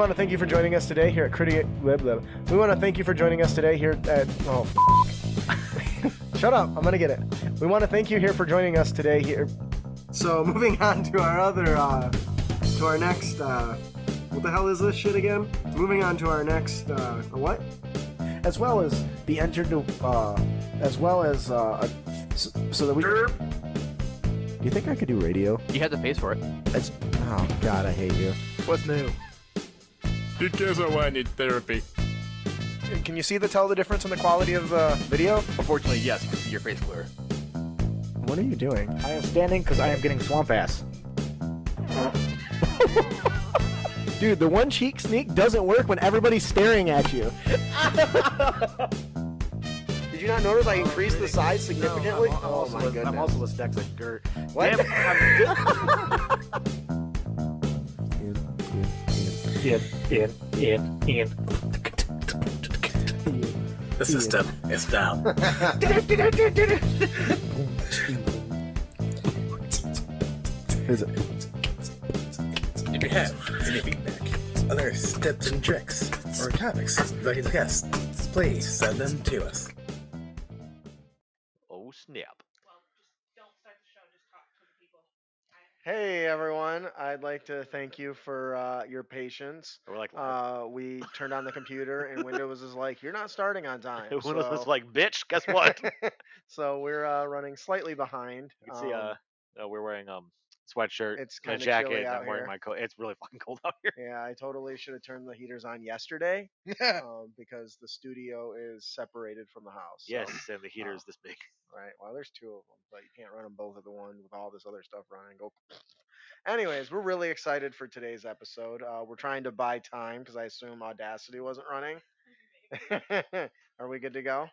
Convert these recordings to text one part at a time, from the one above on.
want to thank you for joining us today here at We want to thank you for joining us today here at... Oh, shut up. I'm going to get it. We want to thank you here for joining us today here. So, moving on to our other... to our next... what the hell is this shit again? Moving on to our next... what? As well as the entered... as well as... so that we... Do you think I could do radio? You had the face for it. Oh, God, I hate you. What's new? Because I need therapy. Can you tell the difference in the quality of the video? Unfortunately, yes, you can see your face clear. What are you doing? I am standing because I am getting swamp ass. Dude, the one cheek sneak doesn't work when everybody's staring at you. Did you not notice I increased the size significantly? No, oh my goodness. I'm also dyslexic, Gert. What? Ian. The system is down. Is it? If you have any feedback, other tips and tricks, or topics you'd like to discuss, please send them to us. Oh, snap. Hey everyone, I'd like to thank you for your patience. We're like, We turned on the computer and Windows is like, you're not starting on time. Windows so... is like, bitch, guess what? So we're running slightly behind. You can see, we're wearing sweatshirt, it's and a kinda jacket, chilly and out I'm wearing here. my coat. It's really fucking cold out here. Yeah, I totally should have turned the heaters on yesterday because the studio is separated from the house. So, Yes, and the heater is this big. right. Well, there's two of them, but you can't run them both at the one with all this other stuff running. Go. Anyways, we're really excited for today's episode. We're trying to buy time because I assume Audacity wasn't running. Are we good to go?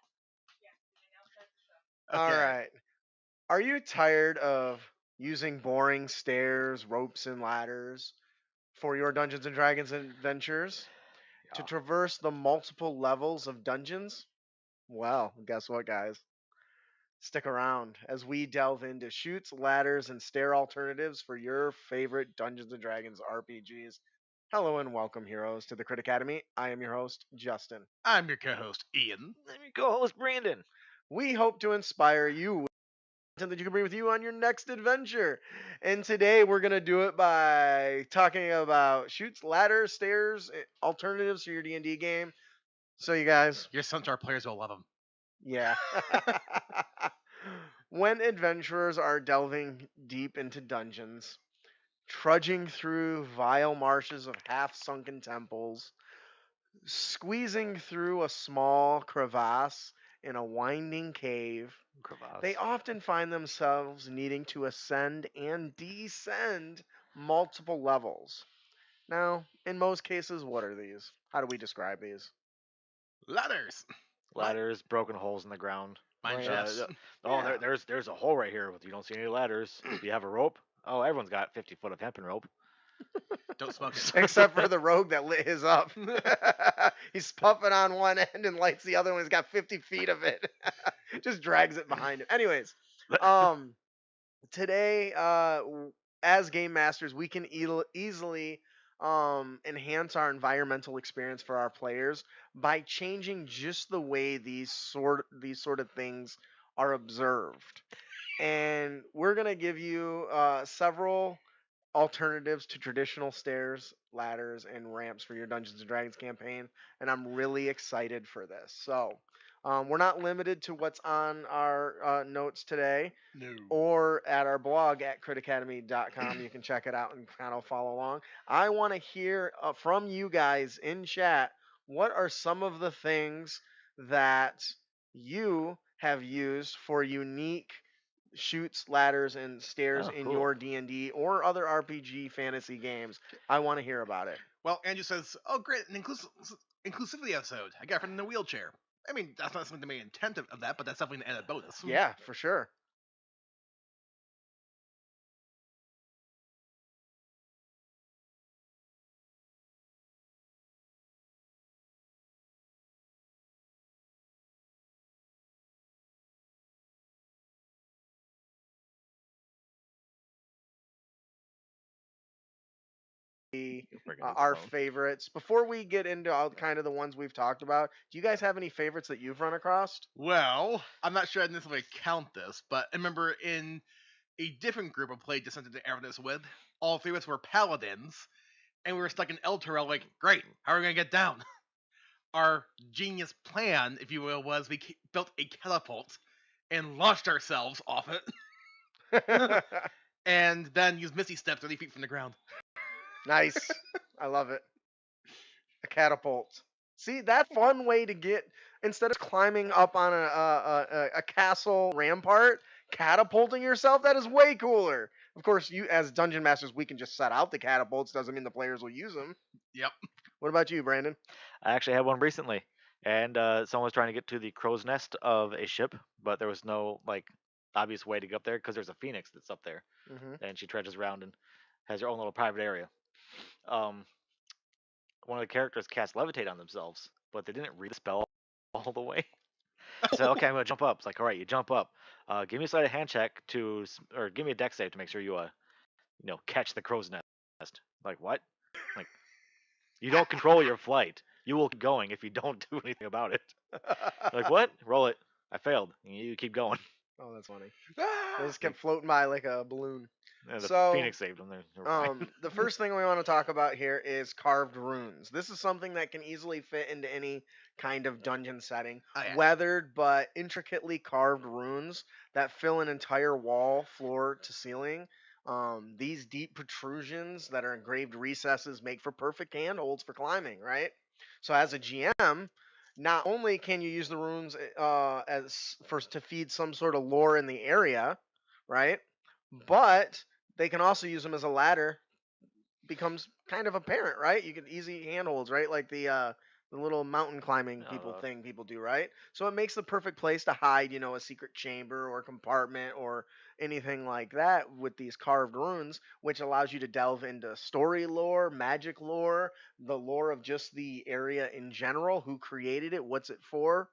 Okay. All right. Are you tired of using boring stairs, ropes, and ladders for your Dungeons and Dragons adventures to traverse the multiple levels of dungeons? Well, guess what, guys? Stick around as we delve into chutes, ladders, and stair alternatives for your favorite Dungeons and Dragons RPGs. Hello and welcome, heroes, to the Crit Academy. I am your host, Justin. I'm your co-host, Ian. Let me co-host Brandon. We hope to inspire you with content that you can bring with you on your next adventure. And today we're going to do it by talking about chutes, ladders, stairs, alternatives for your D&D game. So you guys... Your Suntar players will love them. Yeah. When adventurers are delving deep into dungeons, trudging through vile marshes of half-sunken temples, squeezing through a small crevasse in a winding cave, they often find themselves needing to ascend and descend multiple levels. Now, in most cases, what are these? How do we describe these? Ladders. Ladders, broken holes in the ground. Mine Right. just. Yeah. There's a hole right here. You don't see any ladders. If you have a rope, everyone's got 50 foot of hempen rope. Don't smoke it. Except for the rogue that lit his up. He's puffing on one end and lights the other one. He's got 50 feet of it. Just drags it behind him. Anyways, today, as game masters, we can easily enhance our environmental experience for our players by changing just the way these sort of things are observed. And we're gonna give you several alternatives to traditional stairs, ladders, and ramps for your Dungeons and Dragons campaign, and I'm really excited for this. So, we're not limited to what's on our notes today No. or at our blog at critacademy.com. You can check it out and kind of follow along. I want to hear from you guys in chat. What are some of the things that you have used for unique chutes, ladders, and stairs in cool. your D&D or other RPG fantasy games? I want to hear about it. Well, Andrew says, "Oh, great, an inclusivity episode. I got a friend in a wheelchair." I mean, that's not something the main intent of that, but that's definitely an added bonus. Yeah, for sure. Friggin' our explode. favorites. Before we get into all kind of the ones we've talked about, do you guys have any favorites that you've run across? Well, I'm not sure I necessarily count this, but I remember in a different group I played Descent into Avernus with, all three of us were paladins, and we were stuck in Elturel. Like, great, how are we gonna get down? Our genius plan, if you will, was we built a catapult and launched ourselves off it, and then used Misty Step 30 feet from the ground. Nice. I love it. A catapult. See, that fun way to get, instead of climbing up on a castle rampart, catapulting yourself, that is way cooler. Of course, you as dungeon masters, we can just set out the catapults. Doesn't mean the players will use them. Yep. What about you, Brandon? I actually had one recently, and someone was trying to get to the crow's nest of a ship, but there was no like obvious way to get up there because there's a phoenix that's up there, Mm-hmm. and she trudges around and has her own little private area. Um, one of the characters cast levitate on themselves, but they didn't read the spell all the way. So okay, I'm gonna jump up. It's like, all right, you jump up. Give me a sleight of hand check or give me a dex save to make sure you catch the crow's nest. Like what? Like you don't control your flight. You will keep going if you don't do anything about it. Like what? Roll it. I failed. You keep going. Oh, that's funny. They just kept floating by like a balloon. And the So, phoenix saved them. They're fine. The first thing we want to talk about here is carved runes. This is something that can easily fit into any kind of dungeon setting. Oh, yeah. Weathered but intricately carved runes that fill an entire wall, floor to ceiling. These deep protrusions that are engraved recesses make for perfect handholds for climbing, right? So as a GM, not only can you use the runes to feed some sort of lore in the area, right? But they can also use them as a ladder. Becomes kind of apparent, right? You get easy handholds, right? Like the little mountain climbing people do, right? So it makes the perfect place to hide, a secret chamber or compartment or anything like that with these carved runes, which allows you to delve into story lore, magic lore, the lore of just the area in general, who created it, what's it for.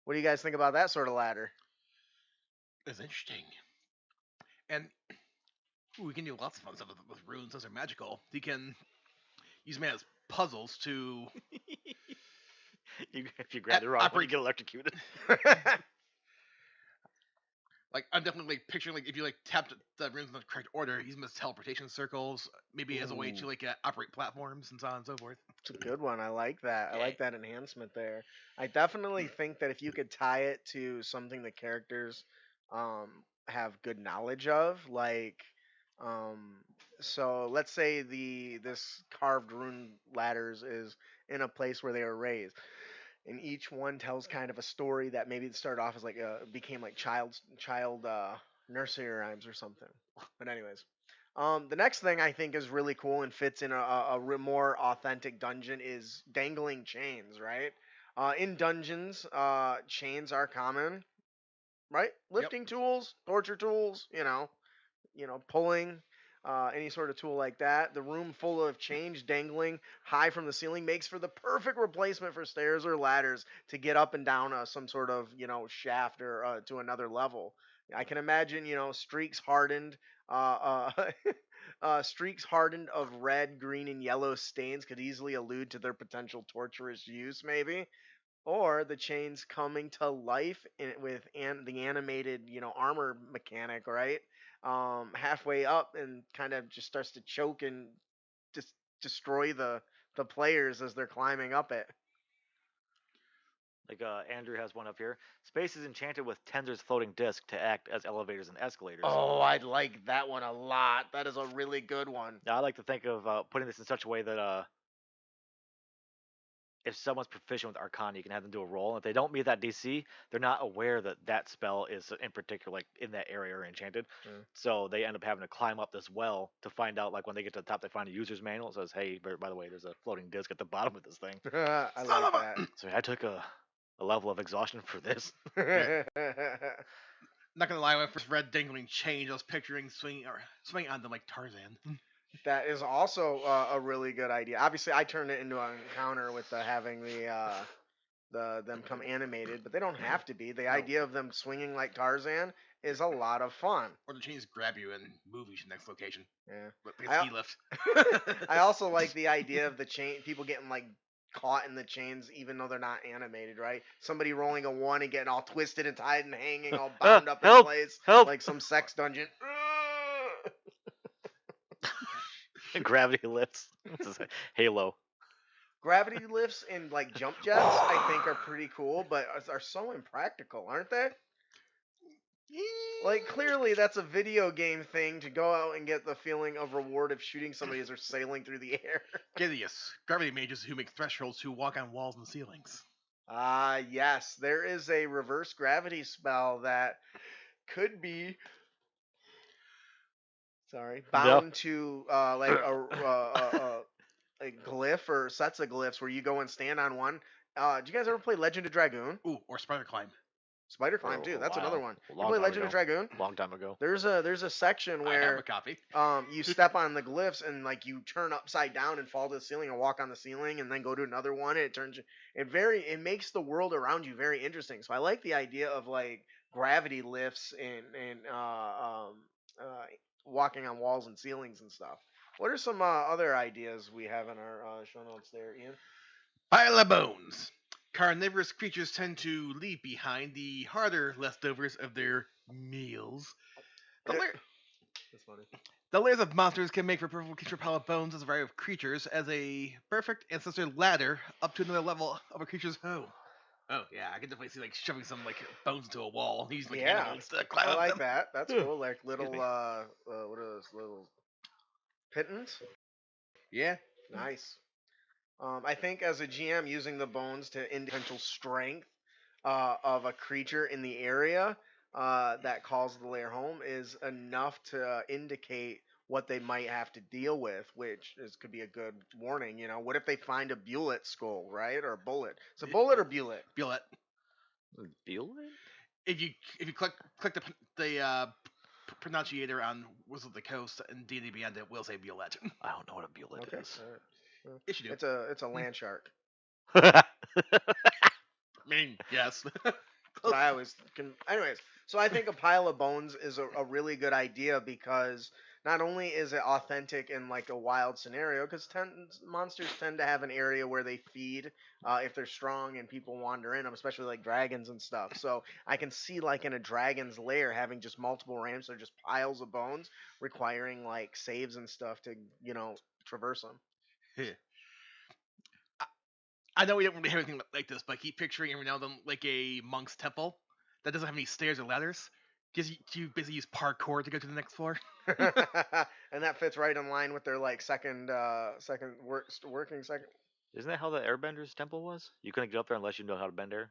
What do you guys think about that sort of ladder? It's interesting. And we can do lots of fun stuff with runes. Those are magical. You can use them as puzzles to If you grab the wrong one, you get electrocuted. like I'm definitely picturing like if you tap the runes in the correct order, use them as teleportation circles, maybe as a way to operate platforms and so on and so forth. It's a good one. I like that. I like that enhancement there. I definitely think that if you could tie it to something the characters have good knowledge of, like so let's say this carved rune ladders is in a place where they were raised, and each one tells kind of a story that maybe it started off as like became like child nursery rhymes or something. But anyways, the next thing I think is really cool and fits in a more authentic dungeon is dangling chains, right? In dungeons, chains are common, right? Lifting tools, torture tools, pulling, any sort of tool like that. The room full of chains dangling high from the ceiling makes for the perfect replacement for stairs or ladders to get up and down some sort of, shaft or to another level. I can imagine, streaks hardened, streaks hardened of red, green, and yellow stains could easily allude to their potential torturous use, maybe. Or the chains coming to life with the animated, armor mechanic, right? Halfway up and kind of just starts to choke and just destroy the players as they're climbing up it. Like Andrew has one up here. Space is enchanted with Tensor's floating disc to act as elevators and escalators. Oh, I'd like that one a lot. That is a really good one. Now, I like to think of putting this in such a way that if someone's proficient with Arcana, you can have them do a roll. And if they don't meet that DC, they're not aware that that spell is in particular like in that area or enchanted. So they end up having to climb up this well to find out. Like when they get to the top, they find a user's manual. It says, "Hey, by the way, there's a floating disc at the bottom of this thing." I like that. So I took a level of exhaustion for this. Not gonna lie, when I first read dangling chains, I was picturing swinging on them like Tarzan. That is also a really good idea. Obviously, I turned it into an encounter with having them come animated, but they don't have to be. The idea of them swinging like Tarzan is a lot of fun. Or the chains grab you and move you to the next location. Yeah. But the I- ski lift. I also like the idea of the chain, people getting like caught in the chains even though they're not animated, right? Somebody rolling a 1 and getting all twisted and tied and hanging all bound up in Help! place Help! like some sex dungeon. Gravity lifts. This is Halo. Gravity lifts and like jump jets I think are pretty cool, but are so impractical, aren't they? Like, clearly that's a video game thing to go out and get the feeling of reward of shooting somebody as they're sailing through the air. Gideus, gravity mages who make thresholds who walk on walls and ceilings. Yes, there is a reverse gravity spell that could be bound to like a glyph or sets of glyphs where you go and stand on one. Did you guys ever play Legend of Dragoon? Ooh, or spider climb. Spider Climb too. That's another one. You play time Legend of ago. Dragoon? Long time ago. There's a section I have a where copy. you step on the glyphs and like you turn upside down and fall to the ceiling and walk on the ceiling and then go to another one and it makes the world around you very interesting. So I like the idea of like gravity lifts and walking on walls and ceilings and stuff. What are some other ideas we have in our show notes there, Ian? Pile of bones. Carnivorous creatures tend to leave behind the harder leftovers of their meals. The, lair- That's funny. the layers of monsters can make for perfect creature pile of bones as a variety of creatures as a perfect ancestor ladder up to another level of a creature's home. Oh yeah, I can definitely see like shoving some like bones into a wall. He's like Yeah, to climb I up like them. that. That's cool. Like little Excuse me. what are those little pittons? Yeah. Nice. I think as a GM, using the bones to indicate potential strength of a creature in the area that calls the lair home is enough to indicate what they might have to deal with, which could be a good warning. You know, what if they find a bullet skull, right, or a bullet? It's a bullet or bullet. Bullet. Bullet? If you click the pronunciator on Wizards of the Coast and D&D Beyond, it will say bullet. I don't know what a bullet Okay. is. All right. Yes, you do. It's a land shark. I mean, yes. But I always can. Anyways, so I think a pile of bones is a really good idea because not only is it authentic in like a wild scenario, because monsters tend to have an area where they feed if they're strong and people wander in them, especially like dragons and stuff. So I can see like in a dragon's lair having just multiple ramps or just piles of bones requiring like saves and stuff to traverse them. I know we don't really have anything like this, but I keep picturing every now and then like a monk's temple that doesn't have any stairs or ladders. Because you basically use parkour to go to the next floor. And that fits right in line with their like working second. Isn't that how the Airbender's temple was? You couldn't get up there unless you know how to bend air.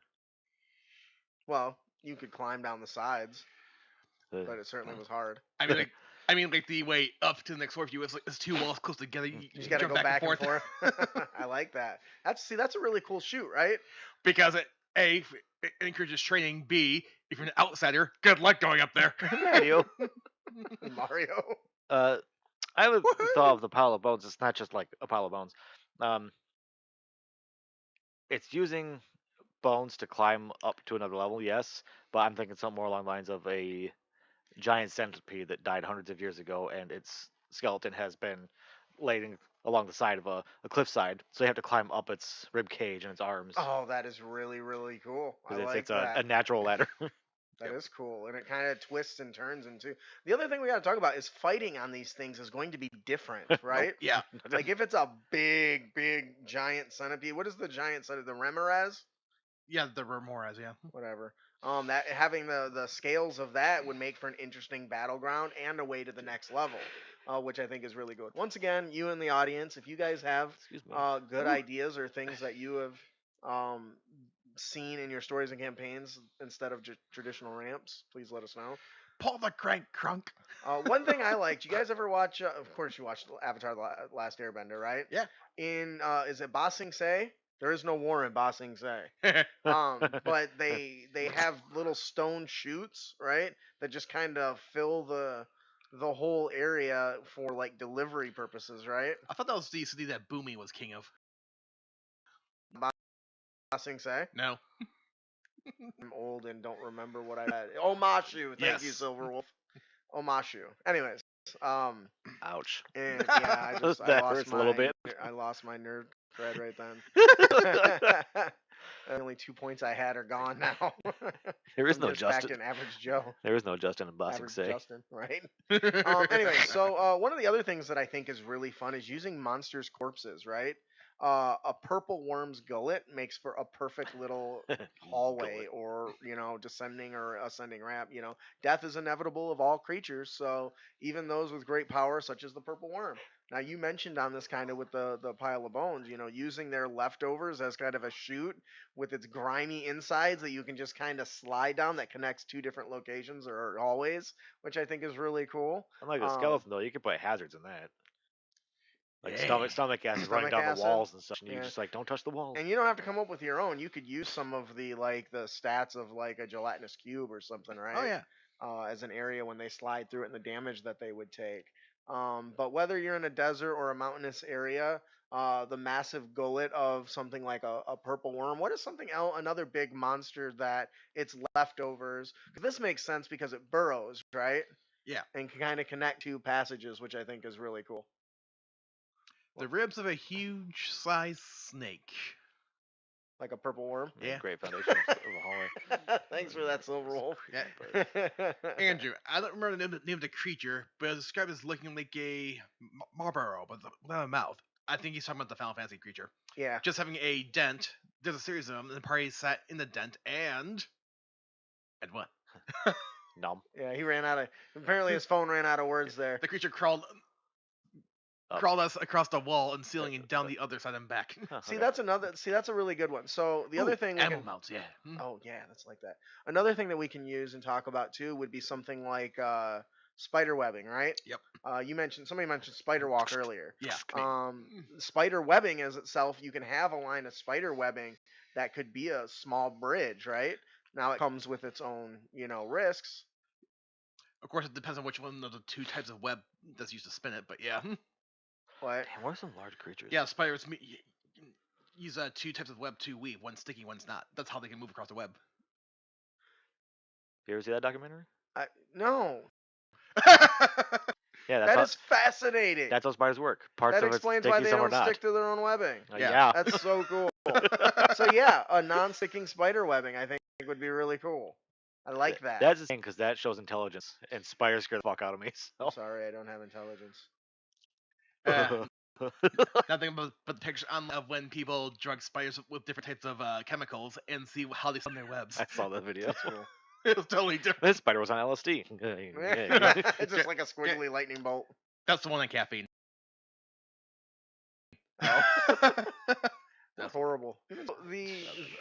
Well, you could climb down the sides, Uh, but it certainly was hard. I mean, like the way up to the next floor view is like it's two walls close together. You You just got to jump go back and forth. I like that. That's a really cool shoot, right? Because it encourages training. B, if you're an outsider, good luck going up there. Mario. Mario. I have thought of the pile of bones. It's not just like a pile of bones. It's using bones to climb up to another level, yes, but I'm thinking something more along the lines of a giant centipede that died hundreds of years ago, and its skeleton has been laying along the side of a cliffside, so you have to climb up its rib cage and its arms. Oh, that is really, really cool. I Because like it's that. a natural ladder. That is cool, and it kind of twists and turns into. The other thing we got to talk about is fighting on these things is going to be different, right? Yeah. Like if it's a big, big giant centipede, what is the giant centipede? The Remoraz? Yeah, the Remoras, yeah. Whatever. That having the scales of that would make for an interesting battleground and a way to the next level, which I think is really good. Once again, you in the audience, if you guys have Excuse me. good ideas or things that you have seen in your stories and campaigns instead of just traditional ramps, please let us know. Pull the crank, crunk. One thing I liked, you guys ever watch? Of course, you watched Avatar: The Last Airbender, right? Yeah. In is it Ba Sing Se? There is no war in Ba Sing Se. But they have little stone chutes, right? That just kind of fill the whole area for like delivery purposes, right? I thought that was the city that Boomy was king of. Ba Sing Se. No. I'm old and don't remember what I read. Omashu. Thank you, Yes. Silverwolf. Omashu. Anyways, Ouch. and yeah, I That lost hurts a little bit. my nerd cred right then. Only 2 points I had are gone now. There is I'm no just back Justin. to an average Joe, There is no Justin in Bossing average Say. Justin, right? Anyway, so one of the other things that I think is really fun is using monsters' corpses, right? A purple worm's gullet makes for a perfect little hallway Gullet. or, descending or ascending ramp. Death is inevitable of all creatures, so even those with great power, such as the purple worm. Now, you mentioned on this kind of with the pile of bones, using their leftovers as kind of a chute with its grimy insides that you can just kind of slide down that connects two different locations or hallways, which I think is really cool. Unlike a skeleton, though, you can put hazards in that. Like Yeah. stomach acid running Stomach down the acid. walls and such, and you Yeah. just like don't touch the walls. And you don't have to come up with your own. You could use some of the stats of like a gelatinous cube or something, right? Oh yeah. As an area when they slide through it and the damage that they would take. But whether you're in a desert or a mountainous area, the massive gullet of something like a purple worm. What is something else? Another big monster that its leftovers. This makes sense because it burrows, right? Yeah. And can kind of connect two passages, which I think is really cool. The ribs of a huge sized snake. Like a purple worm. Yeah. Great foundation of a hallway. Thanks for that, Silver Wolf. Yeah. Andrew, I don't remember the name of the creature, but it was described as looking like a Marlboro, but without a mouth. I think he's talking about the Final Fantasy creature. Yeah. Just having a dent. There's a series of them, and the party sat in the dent, and what? Numb. Yeah, he ran out of. Apparently, his phone ran out of words there. The creature crawled us across the wall and ceiling and down the other side and back. Huh, See, okay. that's another. See, that's a really good one. So the other thing we animal can. mounts, yeah. Oh yeah, that's like that. Another thing that we can use and talk about too would be something like spider webbing, right? Yep. Somebody mentioned spider walk earlier. Yeah. Spider webbing as itself, you can have a line of spider webbing that could be a small bridge, right? Now it comes with its own, risks. Of course, it depends on which one of the two types of web that's used to spin it, but yeah. But Damn, what are some large creatures? Yeah, spiders use two types of web to weave. One's sticky, one's not. That's how they can move across the web. You ever see that documentary? no, Yeah, that is fascinating. that's how spiders work. Parts That of it's explains why sticky, they some are don't not. stick to their own webbing. Yeah. That's so cool. So yeah, a non-sticking spider webbing I think would be really cool. I like that. That's the thing because that shows intelligence, and spiders scare the fuck out of me. I'm sorry, I don't have intelligence. Nothing but the picture of when people drug spiders with different types of chemicals and see how they spin their webs. I saw that video. That's cool. It was totally different. This spider was on LSD. It's just like a squiggly lightning bolt. That's the one on caffeine. Oh. That's horrible.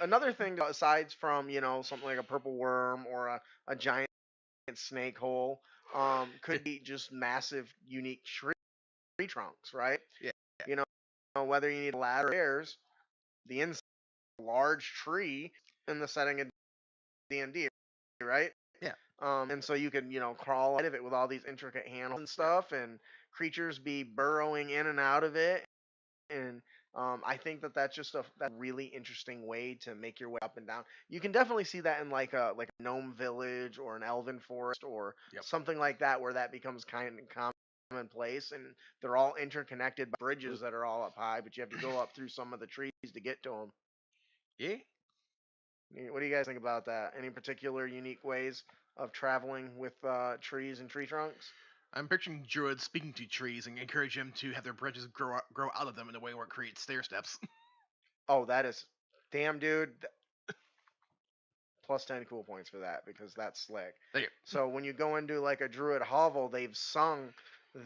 Another thing aside from something like a purple worm or a giant snake hole could be just massive unique tree trunks, right? Yeah. Whether you need a ladder or stairs, the inside of a large tree in the setting of D&D, right? Yeah. And so you can crawl out of it with all these intricate handles and stuff, and creatures be burrowing in and out of it, and I think that's just a really interesting way to make your way up and down. You can definitely see that in like a gnome village or an elven forest or something like that, where that becomes kind of commonplace, and they're all interconnected by bridges that are all up high, but you have to go up through some of the trees to get to them. Yeah. What do you guys think about that? Any particular unique ways of traveling with trees and tree trunks? I'm picturing druids speaking to trees and encourage them to have their branches grow out of them in a way where it creates stair steps. Oh, that is damn, dude. Plus 10 cool points for that because that's slick. Thank you. So when you go into like a druid hovel, they've sung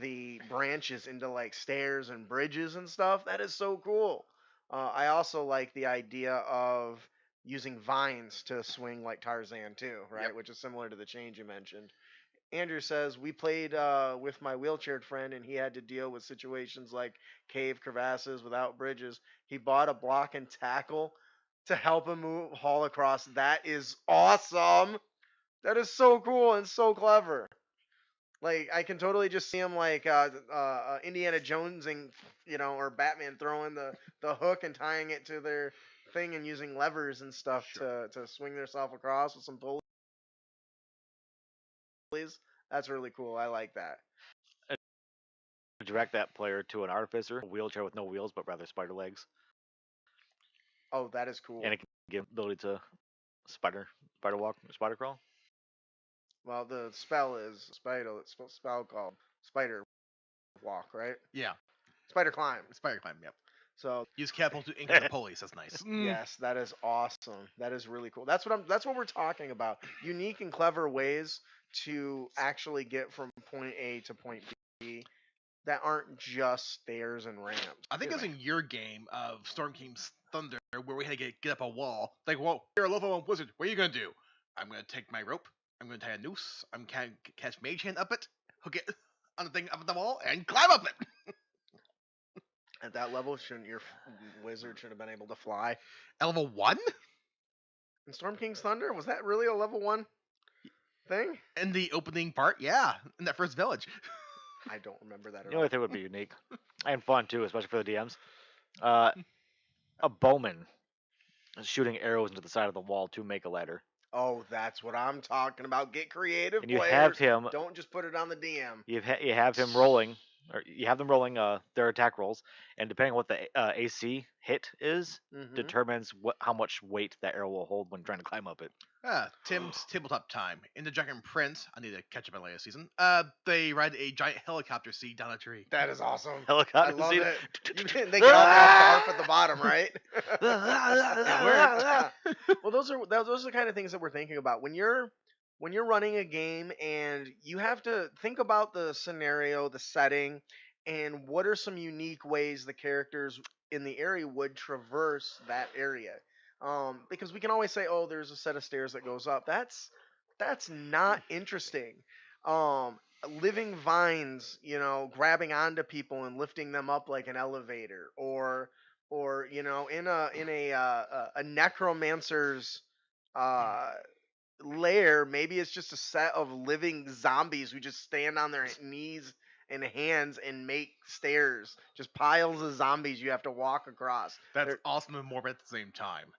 the branches into like stairs and bridges and stuff. That is so cool. I also like the idea of using vines to swing like Tarzan too, right? Yep. Which is similar to the change you mentioned. Andrew says we played with my wheelchaired friend, and he had to deal with situations like cave crevasses without bridges. He bought a block and tackle to help him haul across. That is awesome. That is so cool and so clever. Like I can totally just see him like Indiana Jonesing, or Batman throwing the hook and tying it to thing and using levers and stuff to swing themselves across with some pulleys. That's really cool. I like that. Direct that player to an artificer, a wheelchair with no wheels, but rather spider legs, Oh, that is cool. and it can give ability to spider walk, spider crawl. Well, the spell is spell called Spider Walk, right? Yeah. Spider Climb. Spider climb. Yep. So Use catapult to ink the pulleys. That's nice. yes, that is awesome. That is really cool. That's what we're talking about. Unique and clever ways to actually get from point A to point B that aren't just stairs and ramps. I think it was in your game of Storm King's Thunder where we had to get up a wall. Like, whoa, you're a level 1 wizard. What are you going to do? I'm going to take my rope. I'm going to tie a noose. I'm going to catch Mage Hand up it, hook it on the thing up the wall, and climb up it. At that level, shouldn't your wizard should have been able to fly? At level 1? In Storm King's Thunder, was that really a level 1 thing? In the opening part, yeah. In that first village. I don't remember that at You know all. what I think would be unique and fun too, especially for the DMs. A bowman is shooting arrows into the side of the wall to make a ladder, Oh, that's what I'm talking about. Get creative, and you players. have him. Don't just put it on the DM. You have him rolling, or you have them rolling their attack rolls, and depending on what the AC hit is, Mhm. determines how much weight that arrow will hold when trying to climb up it. Tim's tabletop time. In the Dragon Prince, I need to catch up on latest season. They ride a giant helicopter seat down a tree. That is awesome. I Helicopter love seat. it. They get all that barf at the bottom, right? Well, those are the kind of things that we're thinking about when you're running a game and you have to think about the scenario, the setting, and what are some unique ways the characters in the area would traverse that area. Because we can always say, "Oh, there's a set of stairs that goes up." That's not interesting. Living vines, grabbing onto people and lifting them up like an elevator, or in a necromancer's lair, maybe it's just a set of living zombies who just stand on their knees and hands and make stairs, just piles of zombies you have to walk across. That's awesome and morbid at the same time.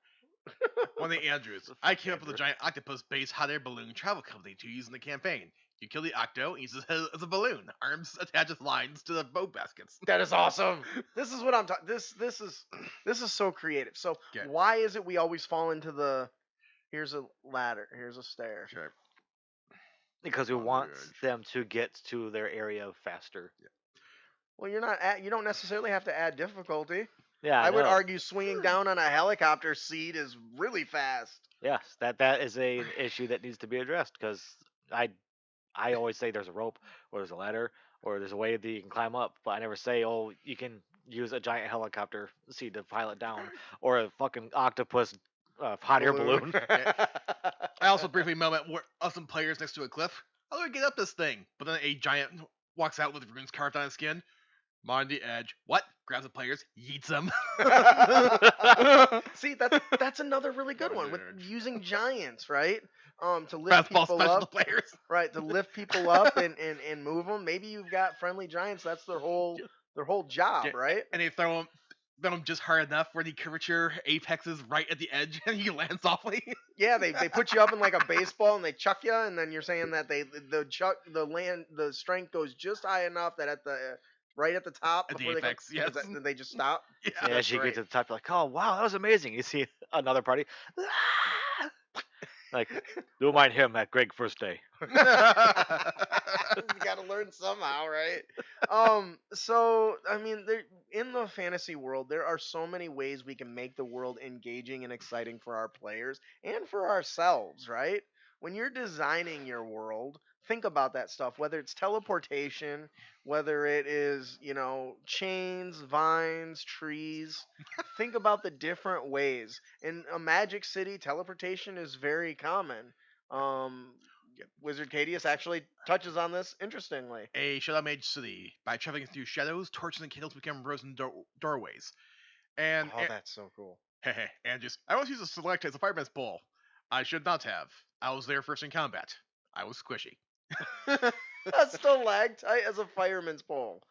One of the Andrews. I came up with a giant octopus-based hot air balloon travel company to use in the campaign. You kill the octo and use it as a balloon. Arms attached with lines to the bow baskets. That is awesome. This is what I'm talking. This is so creative. So Okay. why is it we always fall into the here's a ladder, here's a stair? Sure. Because we On the want edge. them to get to their area faster. Well, you don't necessarily have to add difficulty. Yeah, I would know. argue swinging down on a helicopter seat is really fast. Yes, that is an issue that needs to be addressed. Because I always say there's a rope, or there's a ladder, or there's a way that you can climb up, but I never say, oh, you can use a giant helicopter seat to pilot down, or a fucking octopus hot air balloon. I also briefly moment where some players next to a cliff. How do I get up this thing? But then a giant walks out with runes carved on his skin. Mind the edge. What? Grabs the players, yeets them. See, that's another really good one with using giants, right? To lift Fastball people special up, players. right? To lift people up and move them. Maybe you've got friendly giants. That's their whole job, Yeah, right? And they throw him just hard enough where the curvature apex is right at the edge and he lands softly. Yeah, they put you up in like a baseball and they chuck you, and then you're saying that the strength goes just high enough that right at the top At the before apex, they go, yes. they just stop. Yeah. Yeah, as you right. get to the top, you're like, oh wow, that was amazing. You see another party, like, don't mind him at Greg first day. You got to learn somehow, right? So I mean, in the fantasy world, there are so many ways we can make the world engaging and exciting for our players and for ourselves, right? When you're designing your world, think about that stuff. Whether it's teleportation, whether it is chains, vines, trees. Think about the different ways. In a Magic City, teleportation is very common. Wizard Cadius actually touches on this interestingly. A Shadow Mage City. By traveling through shadows, torches and candles become frozen doorways. And Oh, that's so cool. and just I always use a select as a fireman's pole. I should not have. I was there first in combat. I was squishy. A stalactite as a fireman's pole.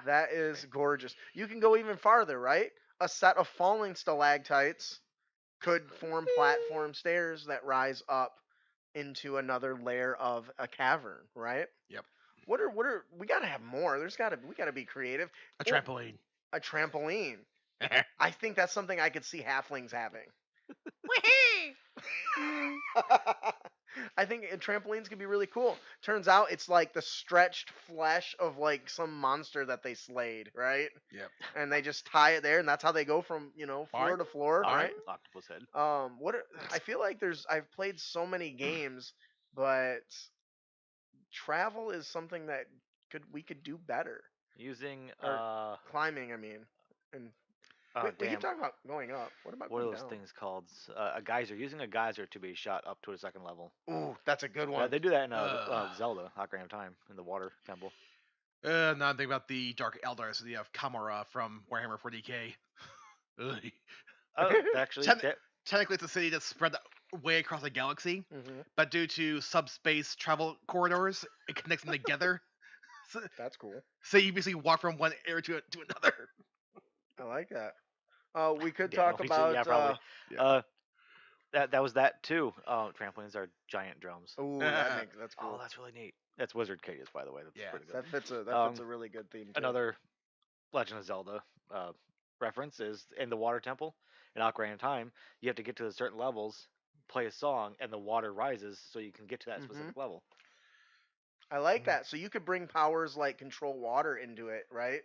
That is gorgeous. You can go even farther, right? A set of falling stalactites could form platform stairs that rise up into another layer of a cavern, right? Yep. What are we gotta have more. We gotta be creative. A Or trampoline. a trampoline. I think that's something I could see halflings having. I think trampolines could be really cool. Turns out it's like the stretched flesh of like some monster that they slayed, right? Yep. And they just tie it there, and that's how they go from floor Boing. to floor, All right? right, octopus head. I feel like I've played so many games, but travel is something that we could do better. Using Or climbing, I mean. And we damn, keep talking about going up. What about what are going those down? things called? A geyser. Using a geyser to be shot up to a second level. Ooh, that's a good Yeah, one. they do that in Zelda, Ocarina of Time, in the water temple. Now I'm thinking about the Dark Eldar, so you have Kamara from Warhammer 40k. Ugh. Oh, actually, Ten- Technically, it's a city that's spread way across the galaxy, but due to subspace travel corridors, it connects them together. That's cool. So you basically walk from one area to another. I like that. We could yeah, talk no, about. yeah, probably. Yeah. That was that too. Trampolines are giant drums. Ooh, that's cool. Oh, that's really neat. That's Wizard Cadius, by the way. That's Yeah, pretty good. That fits a really good theme. Too. Another Legend of Zelda reference is in the water temple in Ocarina of Time. You have to get to certain levels, play a song, and the water rises so you can get to that specific level. I like that. So you could bring powers like control water into it, right?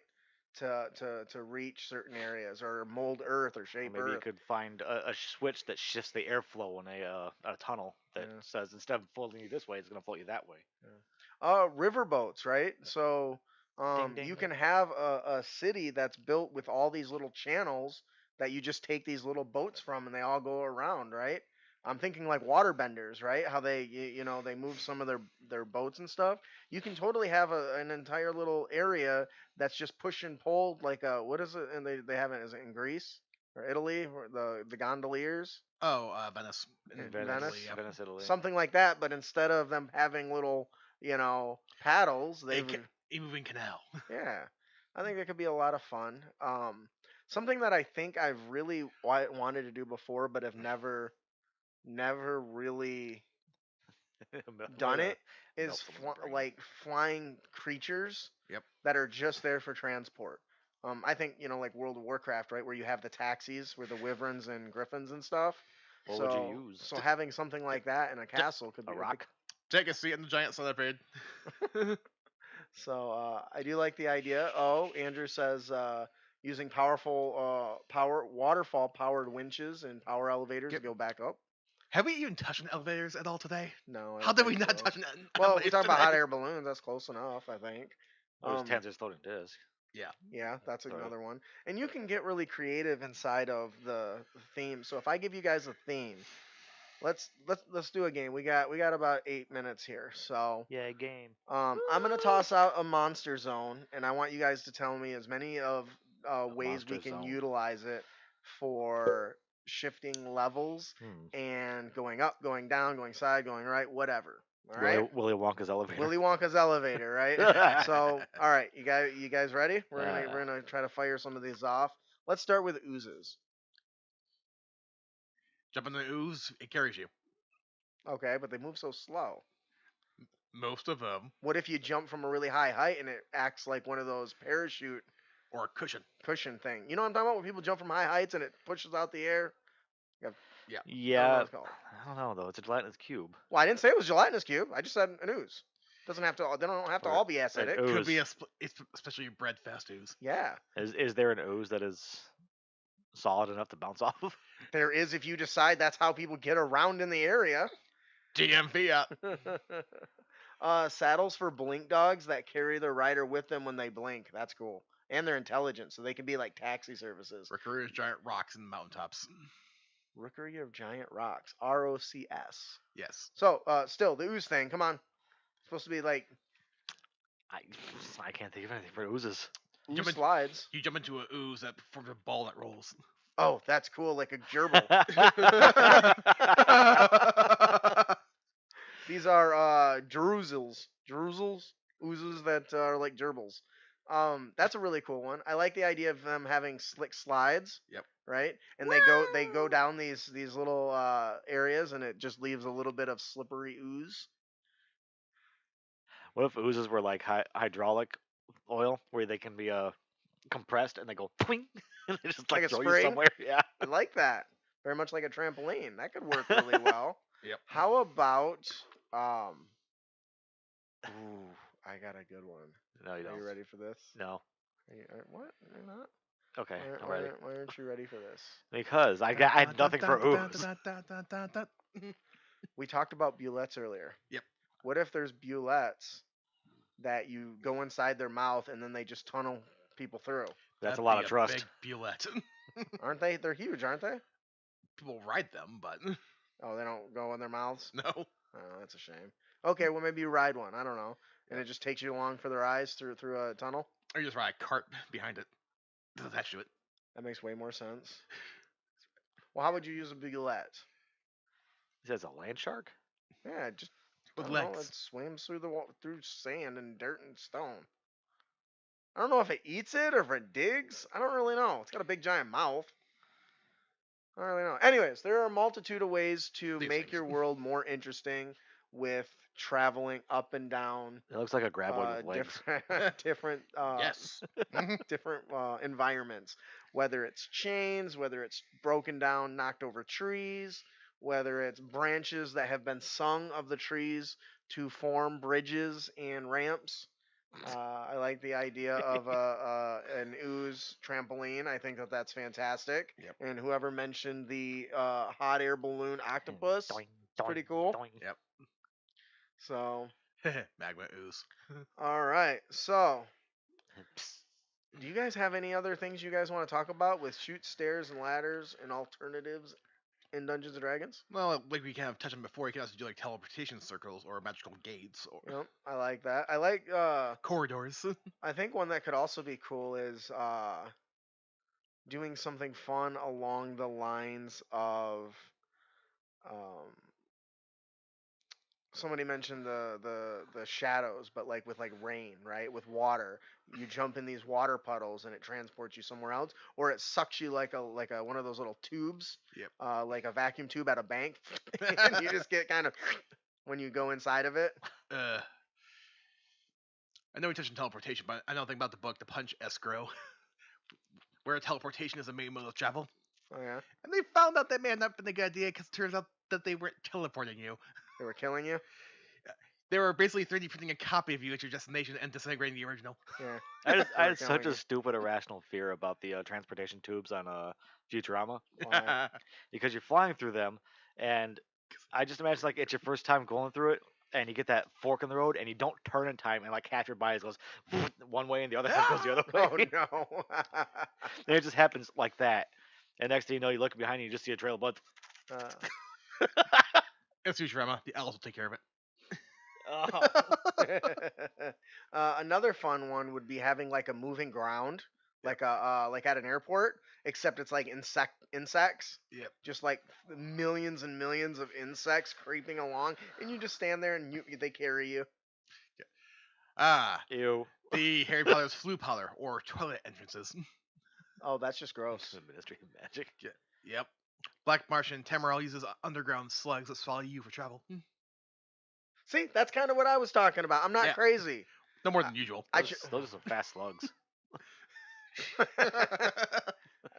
To reach certain areas or mold earth or shape Maybe you earth. could find a switch that shifts the airflow in a tunnel that says instead of floating you this way, it's going to float you that way. River boats, right? So Ding, ding, you ding. can have a city that's built with all these little channels that you just take these little boats from and they all go around, right? I'm thinking like waterbenders, right? How they they move some of their boats and stuff. You can totally have an entire little area that's just push and pull like what is it? And they have it, is it in Greece or Italy, or the gondoliers? Oh, Venice. Venice? Italy, yeah. Venice, Italy. Something like that, but instead of them having little paddles, A they've moving canal. yeah. I think that could be a lot of fun. Something that I think I've really wanted to do before, but have never really done it, is like flying creatures Yep. that are just there for transport. I think like World of Warcraft, right, where you have the taxis, where the wyverns and griffins and stuff. What would you use? So having something like that in a castle could be A rock? Take a seat in the giant centipede. So I do like the idea. Oh, Andrew says using waterfall powered winches and power elevators to go back up. Have we even touched on elevators at all today? No. I How don't did we think not so. touch on Well, we elevators talked about hot today? air balloons. That's close enough, I think. There's Tanzer's floating disc. Yeah, that's Sorry. another one. And you can get really creative inside of the theme. So if I give you guys a theme, let's do a game. We got about 8 minutes here. So Yeah, game. I'm gonna toss out a monster zone, and I want you guys to tell me as many of ways we monster can zone. utilize it for shifting levels and going up, going down, going side, going right, whatever. All right. Willy Wonka's elevator. Willy Wonka's elevator, right? So, all right, you guys ready? We're gonna try to fire some of these off. Let's start with oozes. Jump in the ooze, it carries you. Okay, but they move so slow. Most of them. What if you jump from a really high height and it acts like one of those parachute Or a cushion. thing? You know what I'm talking about? Where people jump from high heights and it pushes out the air. Yeah. I don't know Yeah. what it's called. I don't know though. It's a gelatinous cube. Well, I didn't say it was gelatinous cube. I just said an ooze. Doesn't have to. They don't have to Or all be acidic. ooze. Could be it's especially bread fast ooze. Yeah, Is there an ooze that is solid enough to bounce off of? there is if you decide that's how people get around in the area. DM Fiat. Saddles for blink dogs that carry their rider with them when they blink. That's cool. And they're intelligent, so they can be like taxi services. Recruiters, giant rocks and mountaintops. Rookery of Giant Rocks. ROCS. Yes. So, still, the ooze thing. Come on. It's supposed to be like I can't think of anything for oozes. ooze Jump in- slides. You jump into a ooze that forms a ball that rolls. Oh, that's cool. Like a gerbil. These are Jeruzals. Oozes that are like gerbils. That's a really cool one. I like the idea of them having slick slides. Yep. Right, and they go down these little areas, and it just leaves a little bit of slippery ooze. What if oozes were like hydraulic oil, where they can be compressed and they go twing, and they just Like like a throw you spring? somewhere? Yeah. I like that. Very much like a trampoline. That could work really well. Yep. How about ooh, I got a good one. No, you Are you don't. ready for this? No. What? You're not? Okay, Why, I'm why, ready. aren't- why aren't you ready for this? Because I had nothing for ooze. We talked about bulettes earlier. Yep. What if there's bulettes that you go inside their mouth and then they just tunnel people through? That's a That'd lot be of trust. Big bullet. Aren't they? They're huge, aren't they? People ride them, but Oh, they don't go in their mouths? no. Oh, that's a shame. Okay, well maybe you ride one. I don't know. And it just takes you along for the rides through a tunnel. Or you just ride a cart behind it. Does attach to it. That makes way more sense. Well, how would you use a bulette? He says a land shark. Yeah, just I With don't know, legs. it swims through through sand and dirt and stone. I don't know if it eats it or if it digs. I don't really know. It's got a big giant mouth. I don't really know. Anyways, there are a multitude of ways to These make things. your world more interesting with traveling up and down It looks like a graboid with legs. different Yes. different environments. Whether it's chains, whether it's broken down, knocked over trees, whether it's branches that have been sung of the trees to form bridges and ramps. I like the idea of an ooze trampoline. I think that's fantastic. Yep. And whoever mentioned the hot air balloon octopus, Doing, pretty cool. doing. Yep. So, Magma ooze. all right. So, Psst. do you guys have any other things you guys want to talk about with chutes, stairs, and ladders and alternatives in Dungeons and Dragons? Well, like we kind of touched on before, you can also do like teleportation circles or magical gates or Yep, I like that. I like. corridors. I think one that could also be cool is doing something fun along the lines of. Somebody mentioned the shadows, but like with like rain, right? With water, you jump in these water puddles and it transports you somewhere else, or it sucks you like a one of those little tubes, Yep. like a vacuum tube at a bank, and you just get kind of when you go inside of it. I know we touched on teleportation, but I don't think about the book, The Punch Escrow, where teleportation is the main mode of travel. Oh yeah, And they found out that may have not been a good idea because it turns out that they weren't teleporting you. they were killing you. They were basically 3D printing a copy of you at your destination and disintegrating the original. Yeah, I They were had such killing a you. stupid irrational fear about the transportation tubes on Futurama, Why? because you're flying through them, and I just imagine like it's your first time going through it, and you get that fork in the road, and you don't turn in time, and like half your body goes one way, and the other half goes the other way. Oh no. And it just happens like that. And next thing you know, you look behind you, you just see a trail of blood. It's Futurama. The owls will take care of it. Another fun one would be having like a moving ground, like like at an airport, except it's like insects. Yep. Just like millions and millions of insects creeping along, and you just stand there and they carry you. Ah, Ew. the Harry Potter's flue parlor or toilet entrances. Oh, that's just gross. The Ministry of Magic. Yep. Black Martian Tamariel uses underground slugs that swallow you for travel. See, that's kind of what I was talking about. I'm not Yeah. crazy. No more than usual. Those are some fast slugs.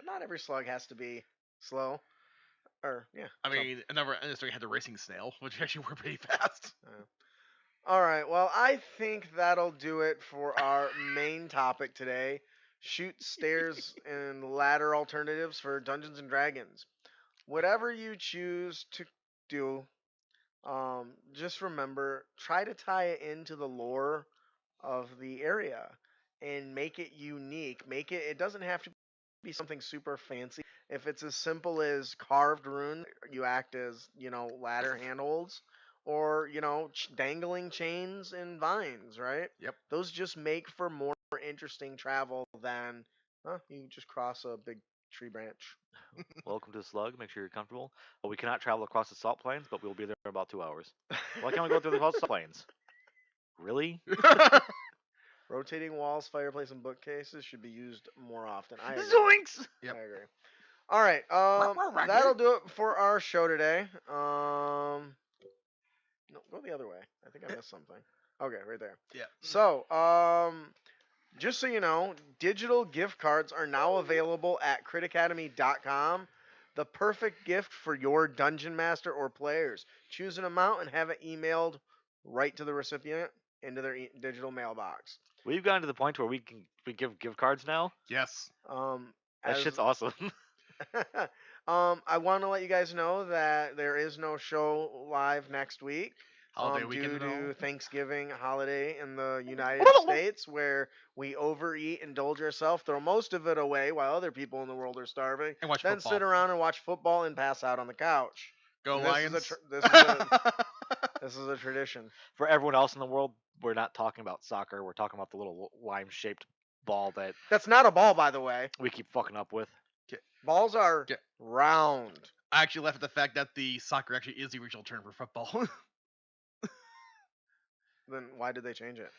Not every slug has to be slow. Or yeah. I mean, another industry had the racing snail, which actually were pretty fast. All right. Well, I think that'll do it for our main topic today: chutes, stairs, and ladder alternatives for Dungeons and Dragons. Whatever you choose to do, just remember, try to tie it into the lore of the area and make it unique. Make it. It doesn't have to be something super fancy. If it's as simple as carved rune, you act as ladder handholds, or dangling chains and vines, right? Yep. Those just make for more interesting travel than you just cross a big tree branch. Welcome to the slug. Make sure you're comfortable. Well, we cannot travel across the salt plains, but we'll be there in about 2 hours. Why can't we go through the salt plains? Really? Rotating walls, fireplace, and bookcases should be used more often. I agree. Zoinks! Yep. I agree. All right. That'll do it for our show today. No, go the other way. I think I missed something. Okay, right there. Yeah. So, just so you know, digital gift cards are now available at critacademy.com. The perfect gift for your dungeon master or players. Choose an amount and have it emailed right to the recipient into their digital mailbox. We've gotten to the point where we give gift cards now. Yes. That shit's awesome. I want to let you guys know that there is no show live next week. Holiday Due weekend and all. to Thanksgiving holiday in the United States, where we overeat, indulge ourselves, throw most of it away while other people in the world are starving, And watch then football. sit around and watch football and pass out on the couch. Go This Lions. This is a tradition. For everyone else in the world, we're not talking about soccer. We're talking about the little lime-shaped ball that That's not a ball, by the way. we keep fucking up with. Balls are Yeah. round. I actually left at the fact that the soccer actually is the original term for football. Then why did they change it?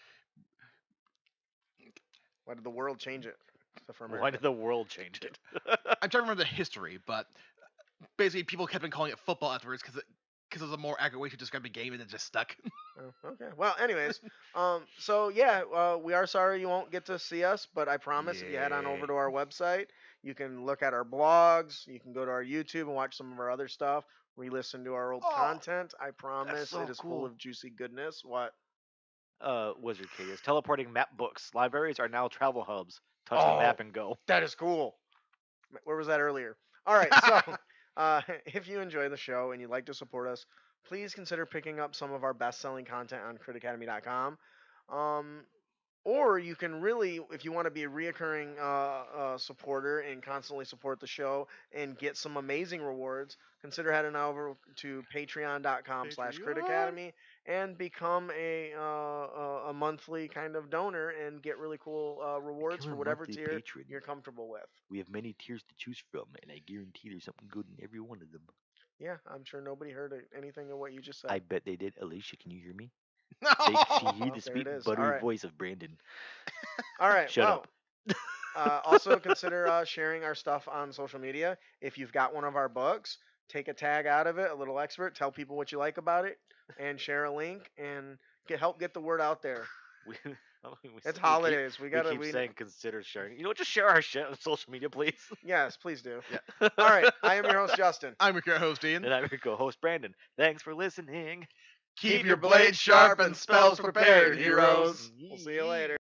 Why did the world change it? Except for Why America. did the world change it? I'm trying to remember the history, but basically people kept on calling it football afterwards because it was a more accurate way to describe the game and it just stuck. Oh, okay. Well, anyways, so yeah, we are sorry you won't get to see us, but I promise if you head on over to our website, you can look at our blogs, you can go to our YouTube and watch some of our other stuff, re-listen to our old content. I promise so it is full cool. of juicy goodness. What? Wizard King is teleporting map books. Libraries are now travel hubs. Touch the map and go. That is cool. Where was that earlier? All right, so if you enjoy the show and you'd like to support us, please consider picking up some of our best-selling content on critacademy.com. Or you can really, if you want to be a reoccurring supporter and constantly support the show and get some amazing rewards, consider heading over to patreon.com/critacademy and become a monthly kind of donor and get really cool rewards Become for a whatever monthly tier patron. you're comfortable with. We have many tiers to choose from, and I guarantee there's something good in every one of them. Yeah, I'm sure nobody heard anything of what you just said. I bet they did. Alicia, can you hear me? No. She hear Well, the there sweet, it is. buttery Alright. voice of Brandon. All right. Shut up. Also consider sharing our stuff on social media. If you've got one of our books, take a tag out of it, a little expert, tell people what you like about it, and share a link and help get the word out there. It's holidays. We gotta. keep saying consider sharing. You know what? Just share our shit on social media, please. Yes, please do. Yeah. All right. I am your host, Justin. I'm your host, Ian. And I'm your co-host, Brandon. Thanks for listening. Keep your blades sharp and spells prepared, heroes. We'll see you later.